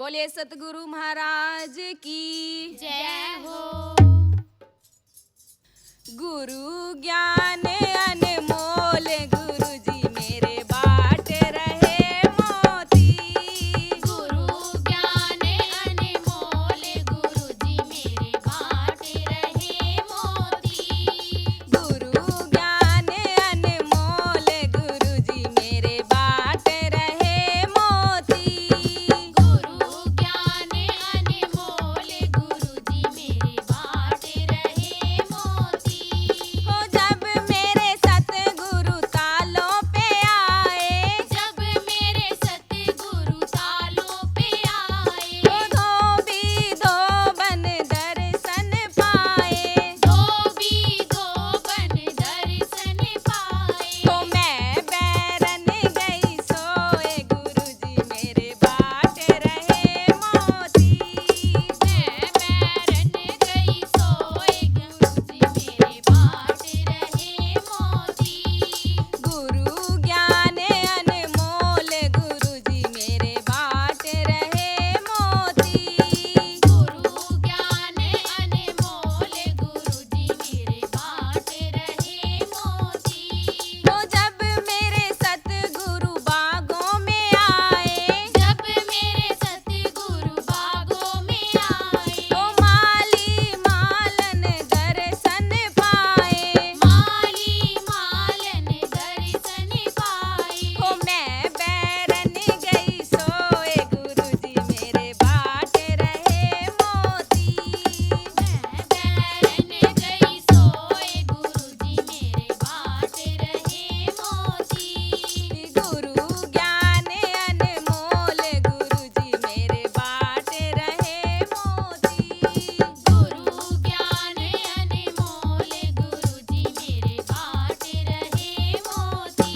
बोलिए सतगुरु महाराज की जय हो। गुरु ज्ञान अनमोल गुरु जी मेरे बाट रहे मोती। गुरु ज्ञान अनमोल गुरु जी मेरे बाट रहे मोती। गुरु ज्ञान अनमोल गुरु जी मेरे बाट रहे मोती। गुरु ज्ञान अनमोल गुरु जी मेरे बाट रहे मोती। हो जब मेरे सतगुरु तालों पे आए, जब मेरे सतगुरु तालों पे आए, तो धोबी धोबन दर्शन पाए। धोबी धोबन दर्शन पाए। तो मैं बैरन गई सोए गुरु जी मेरे बाट रहे मोती। मैं बैरन गई सोए गुरु जी मेरे बाट रहे मोती। गुरु ज्ञान अनमोल गुरु जी मेरे बाट रहे मोती। गुरु ज्ञान अनमोल गुरु जी मेरे बाट रहे मोती। तो जब मेरे सतगुरु बागों में आए, जब मेरे सतगुरु बागों में आए, तो माली मालन दर्शन पाए। माली मालन दर्शन पाए। हो मैं बैरन गई सोए गुरु जी मेरे बाट रहे मोती। मैं बैरन गई सोए गुरु जी मेरे बाट रहे मोती। गुरु ज्ञान अनमोल गुरु जी मेरे बाट रहे मोती। गुरु ज्ञान अनमोल गुरु जी मेरे बाट रहे मोती।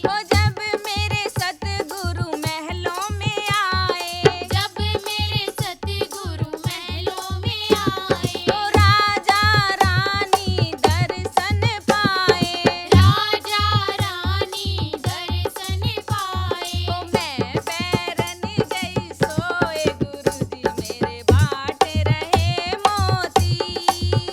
हो जब मेरे सतगुरु महलों में आए, जब मेरे सतगुरु महलों में आए, तो राजा रानी दर्शन पाए। राजा रानी दर्शन पाए। तो मैं बैरन गई सोए गुरु जी मेरे बाट रहे मोती।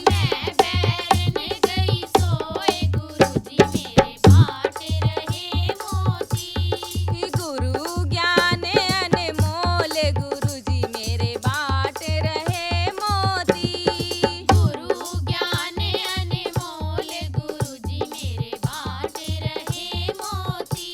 मैं बैरन गई सोए गुरु जी मेरे बाट रहे मोती। गुरु ज्ञान अनमोल गुरु जी मेरे बाट रहे मोती। गुरु ज्ञान अनमोल गुरु जी मेरे बाट रहे मोती।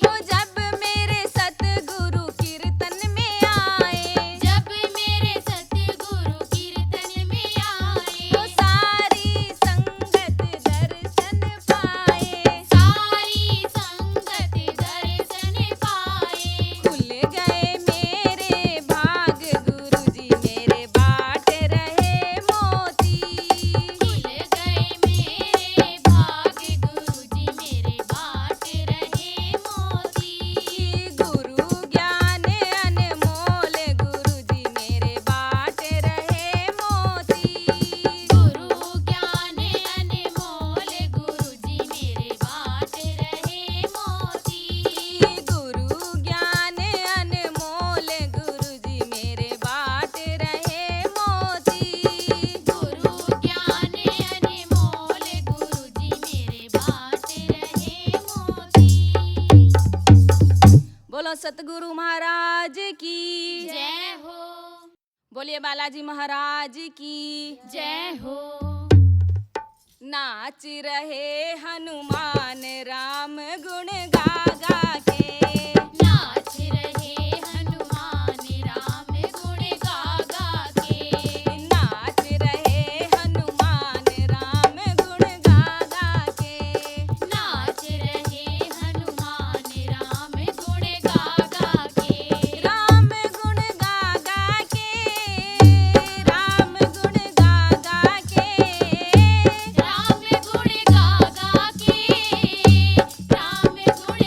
हो जब मेरे सतगुरु कीर्तन में आए, जब मेरे सतगुरु कीर्तन में आए, तो सारी संगत दर्शन पाए। सारी संगत दर्शन पाए। खुल गए मेरे भाग गुरु जी मेरे बाट रहे मोती। खुल गए मेरे भाग गुरु जी मेरे बाट रहे मोती। गुरु ज्ञान अनमोल गुरु जी मेरे बाट रहे मोती। गुरु ज्ञान अनमोल गुरु जी मेरे बाट रहे मोती। गुरु ज्ञान अनमोल गुरु जी मेरे बाट रहे मोती। गुरु ज्ञान अनमोल गुरु जी मेरे बाट रहे मोती। बोलो सतगुरु महाराज की जय हो। बोलिए बालाजी महाराज की जय हो। नाच रहे हनुमान राम गुण गा गा के। नाच रहे हनुमान राम गुण गा गा के। नाच रहे हनुमान राम गुण गा गा के। नाच रहे हनुमान राम गुण गा गा के। राम गुण गा गा के। राम गुण गा गा के। राम गुण गा गा के। राम गुण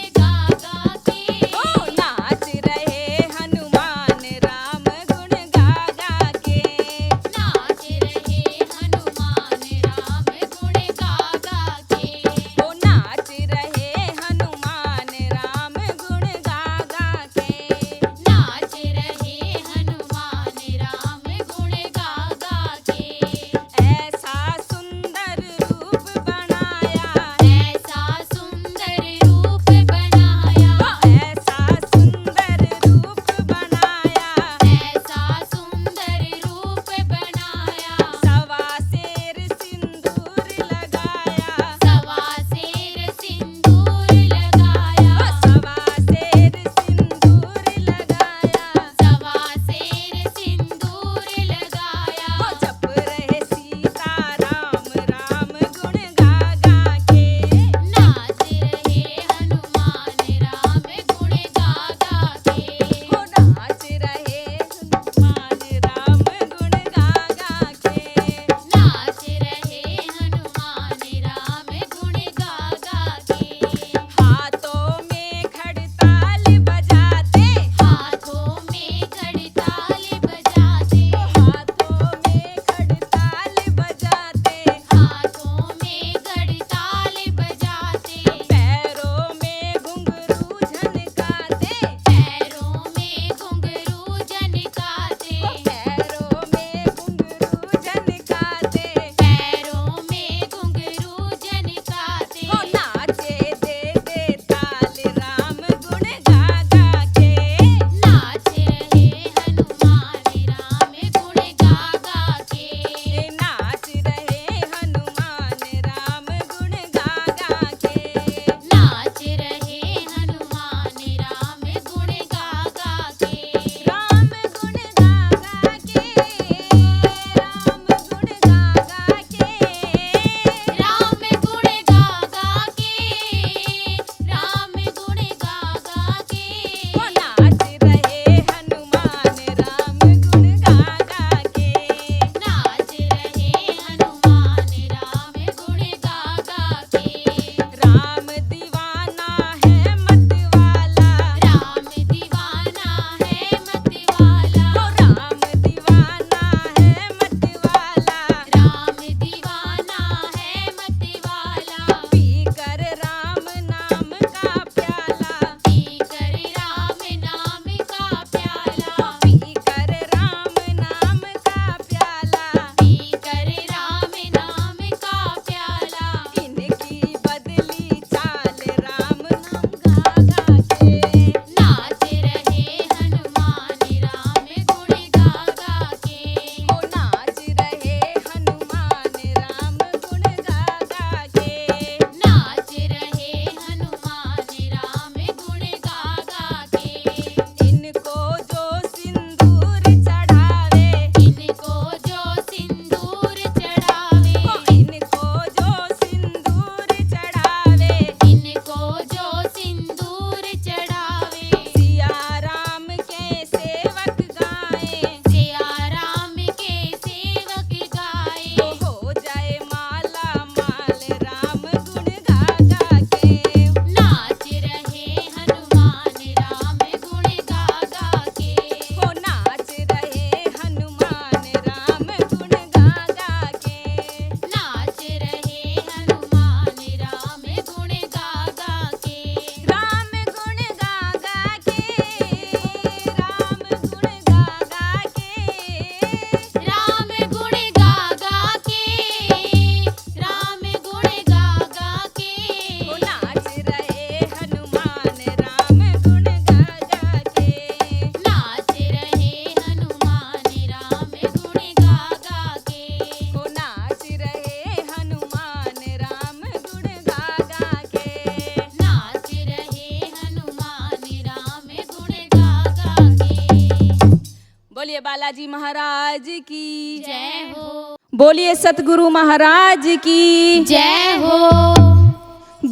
बोलिए बालाजी महाराज की जय हो। बोलिए सतगुरु महाराज की जय हो।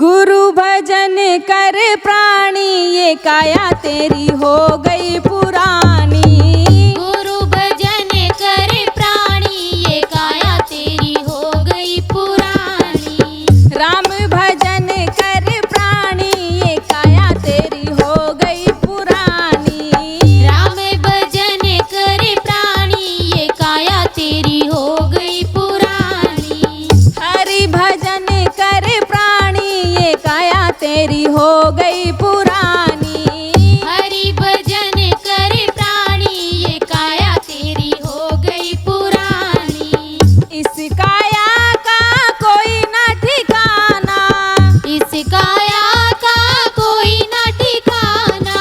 गुरु भजन कर प्राणी ये काया तेरी हो गई पुरानी। गुरु भजन कर प्राणी ये काया तेरी हो गई पुरानी। राम भजन कर प्राणी ये काया तेरी हो गई पुरानी। राम भजन कर प्राणी ये काया तेरी हो गई पुरानी। हरि भजन कर प्राणी ये काया तेरी हो गई पुरानी। हरि भजन कर प्राणी ये काया तेरी हो गई पुरानी। इस काया का कोई न ठिकाना। इस काया का कोई न ठिकाना।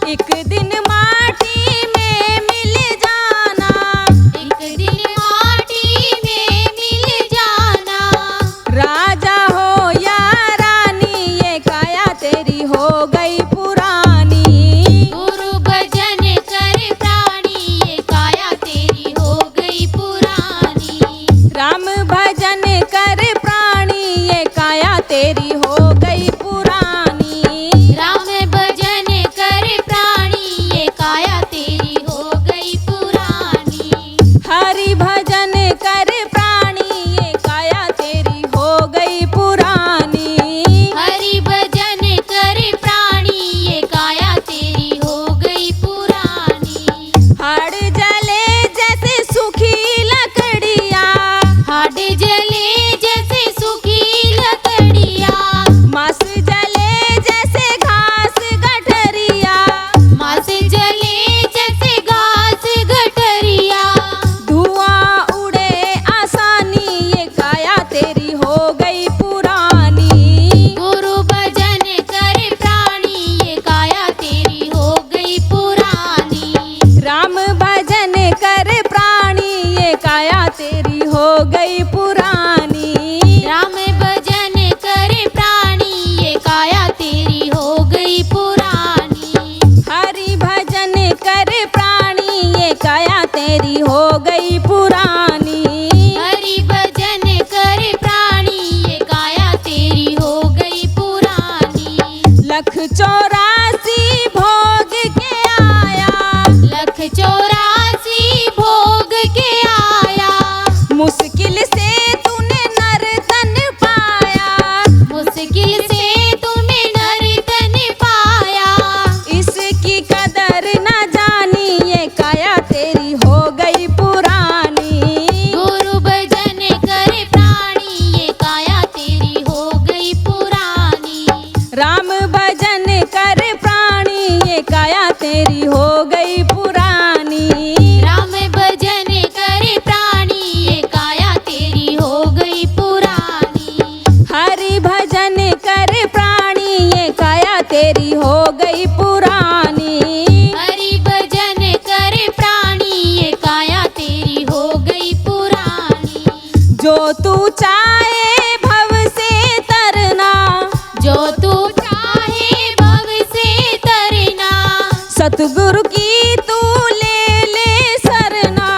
एक दिन माटी में मिल जाना। एक दिन माटी में मिल जाना। राजा हो या रानी ये काया तेरी हो गई पुरानी। गुरु भजन कर प्राणी ये काया तेरी हो गई पुरानी। राम भजन कर प्राणी ये काया तेरी हो गई पुरानी। राम भजन कर प्राणी ये काया तेरी हो गई पुरानी। हरि भजन कर प्राणी ये काया तेरी हो गई पुरानी। हरि भजन कर प्राणी ये काया तेरी हो गई पुरानी। हाड़ जले जैसे सूखी लकड़ियाँ। हाड जले जैसे सूखी लकड़िया। मांस जले जैसे घास गठरिया। मांस जले जैसे घास गठरिया। धुआं उड़े आसानी ये काया तेरी हो गई पुरानी। गुरु भजन कर प्राणी ये काया तेरी हो गई पुरानी। राम भजन कर प्राणी ये काया तेरी हो गई पुरानी। राम भजन कर प्राणी ये काया तेरी हो गई पुरानी। हरि भजन कर प्राणी ये काया तेरी हो गई पुरानी। हरि भजन कर प्राणी ये काया तेरी हो गई पुरानी। लख 84 भोग के आया। लख 84 भोग के आया। मुश्किल से तूने नर्तन पाया। मुश्किल से तूने नर्तन पाया। इसकी कदर न जानी ये काया तेरी हो गई पुरानी। गुरु भजन कर प्राणी ये काया तेरी हो गई पुरानी। राम भजन कर प्राणी ये काया तेरी हो गई पुरानी। राम भजन कर प्राणी ये काया तेरी हो गई पुरानी। हरि भजन कर प्राणी ये काया तेरी हो गई पुरानी। हरि भजन कर प्राणी ये काया तेरी हो गई पुरानी। जो तू चाहे भव से तरना। जो तू चाहे भव से तरना। सतगुरु की तू ले सरना।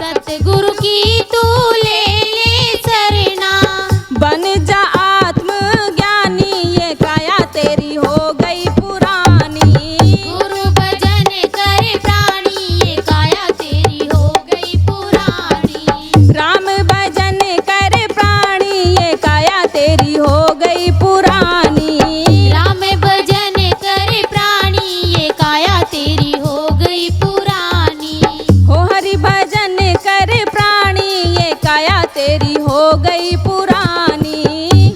सतगुरु की तू ले सरना। बन जा आत्मज्ञानी ये काया तेरी हो गई पुरानी। गुरु भजन कर प्राणी ये काया तेरी हो गई पुरानी। राम भजन कर प्राणी ये काया तेरी हो गई पुरानी। राम भजन कर प्राणी ये काया तेरी हो गई पुरानी। हो हरि भजन कर प्राणी ये काया तेरी हो गई पुरानी।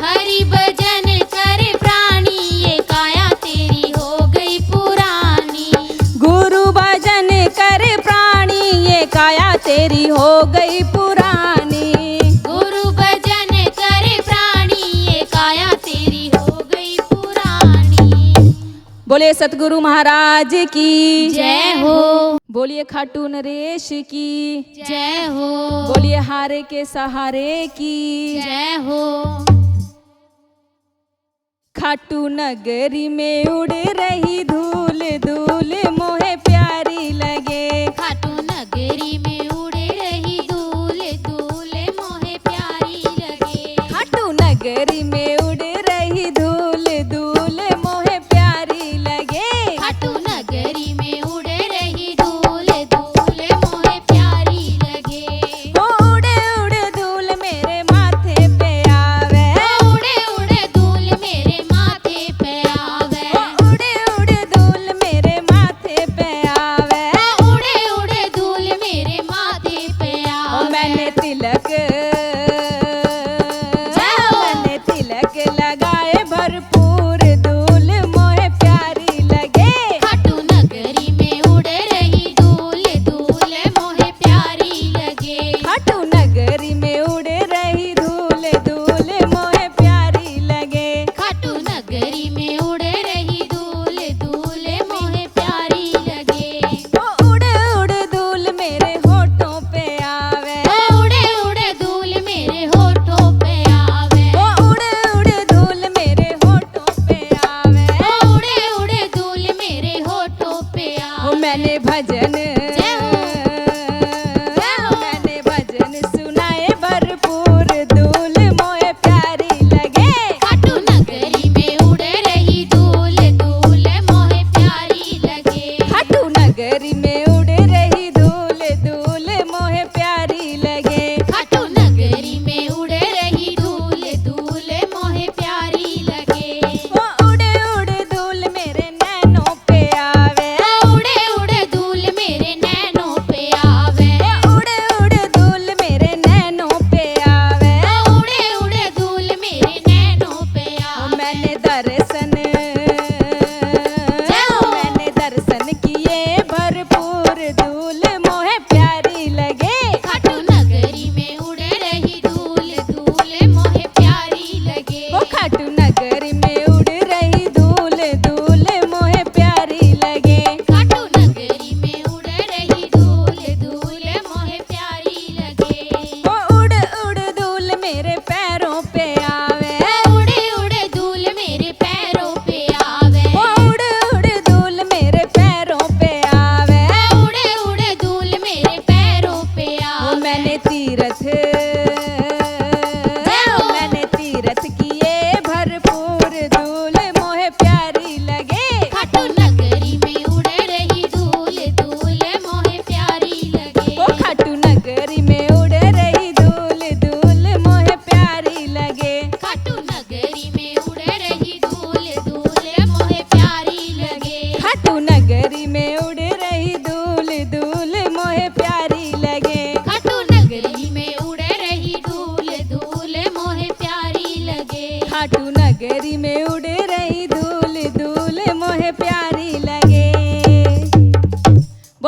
हरि भजन कर प्राणी ये काया तेरी हो गई पुरानी। गुरु भजन कर प्राणी ये काया तेरी हो गई पुरानी। गुरु भजन कर प्राणी ये काया तेरी हो गई पुरानी। बोले सतगुरु महाराज की जय हो। बोलिए खाटू नरेश की जय हो। बोलिए हारे के सहारे की जय हो। खाटू नगरी में उड़ रही धूल धूल मोहे प्यारी लगे। खाटू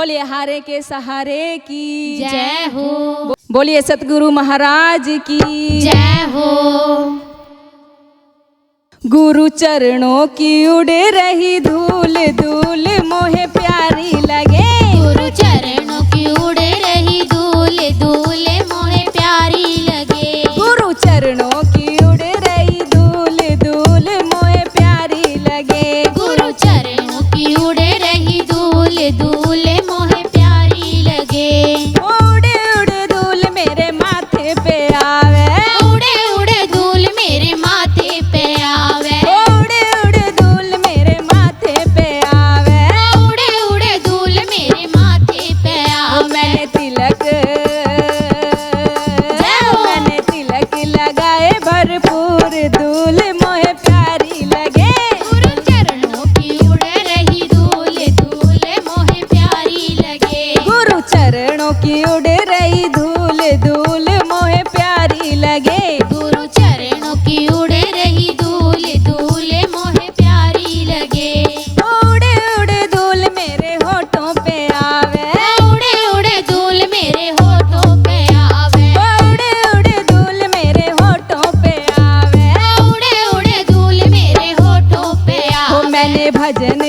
बोलिए हारे के सहारे की जय हो। बोलिए सतगुरु महाराज की जय हो। गुरु चरणों की उड़ रही धूल धूल मोहे प्यारी लगे। गुरु चरणों की उड़ रही धूल धूल मोहे प्यारी लगे। गुरु चरणों की उड़ रही धूल धूल मोहे प्यारी लगे। गुरु चरणों की उड़ रही धूल धूल मोहे प्यारी लगे। उड़ उड़ धूल मेरे माथे पे आवे। उड़े उड़े धूल मेरे माथे पे आवे। उड़ उड़ धूल मेरे माथे पे आवे। उड़े उड़े धूल मेरे माथे पे आवे। मैंने तिलक मैंने तिलक लगाए भरपूर धूल मोहे प्यारी लगे। गुरु चरणों की उड़ रही धूल धूल मोहे प्यारी लगे। गुरु चरणों की उड़ रही धूल धूल मोहे प्यारी लगे। गुरु चरणों की उड़ रही धूल धूल मोहे प्यारी लगे। उड़ उड़ धूल मेरे होठों पे आवे। उड़े उड़े धूल मेरे होठों पे आवे। उड़ उड़ धूल मेरे होठों पे आवे। उड़े उड़े धूल मेरे होठों पे हो आवे। मैंने भजन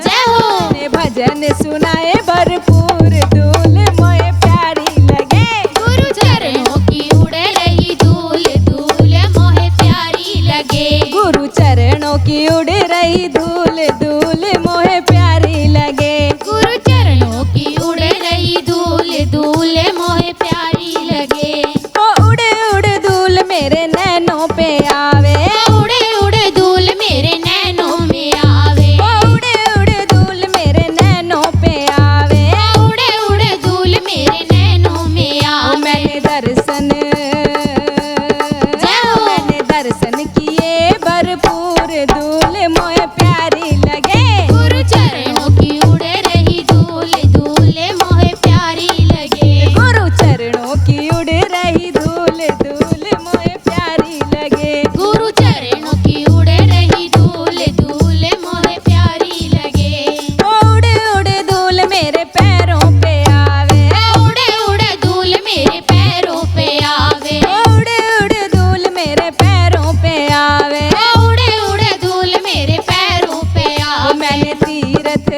जय हो। मैंने भजन सुनाए भरपूर धूल मोहे प्यारी लगे। गुरु चरणों की उड़ रही धूल धूल मोहे प्यारी लगे। गुरु चरणों की उड़ रही धूल धूल मोहे प्यारी लगे। गुरु चरणों की उड़ रही धूल धूल मोहे प्यारी लगे। ओ उड़ उड़ धूल मेरे नैनों पे आवे। उड़े उड़े धूल मेरे नैनों में आवे। ओ उड़ उड़ धूल मेरे नैनों पे आवे। उड़े उड़े धूल मेरे नैनों में ओ आवे। मैंने दर्शन जय हो। मैंने दर्शन किए भरपूर धूल मोहे प्यारी लगे। गुरु चरणों की उड़ रही धूल धूल मोहे प्यारी लगे। गुरु चरणों की उड़ रही धूल धूल मोहे प्यारी लगे। गुरु चरणों की उड़ रही धूल धूल मोहे प्यारी लगे। उड़ उड़ धूल मेरे पैरों पे आवे। उड़े उड़े धूल मेरे पैरों पे आवे। उड़ उड़ धूल मेरे पैरों पे आवे। उड़े उड़े धूल मेरे पैरों पे ओ आवे। मैंने तीरथ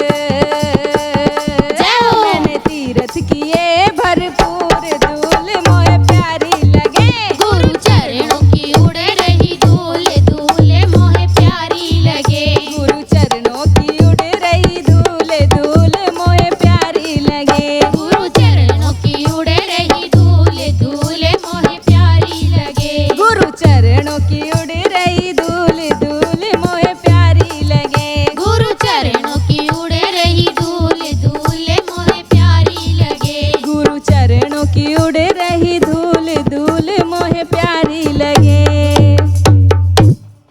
जय हो। मैंने तीरथ किए भरपूर धूल मोहे प्यारी लगे। गुरु चरणों की उड़ रही धूल धूल मोहे प्यारी लगे। गुरु चरणों की उड़ रही धूल धूल मोहे प्यारी लगे। गुरु चरणों की उड़ रही धूल धूल मोहे प्यारी लगे। गुरु चरणों की उड़ रही धूल धूल मोहे प्यारी लगे। गुरु चरणों की उड़ रही धूल धूल मोहे प्यारी लगे। गुरु चरणों की उड़ रही धूल धूल मोहे प्यारी लगे।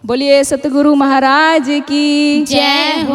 बोलिए सतगुरु महाराज की जय हो।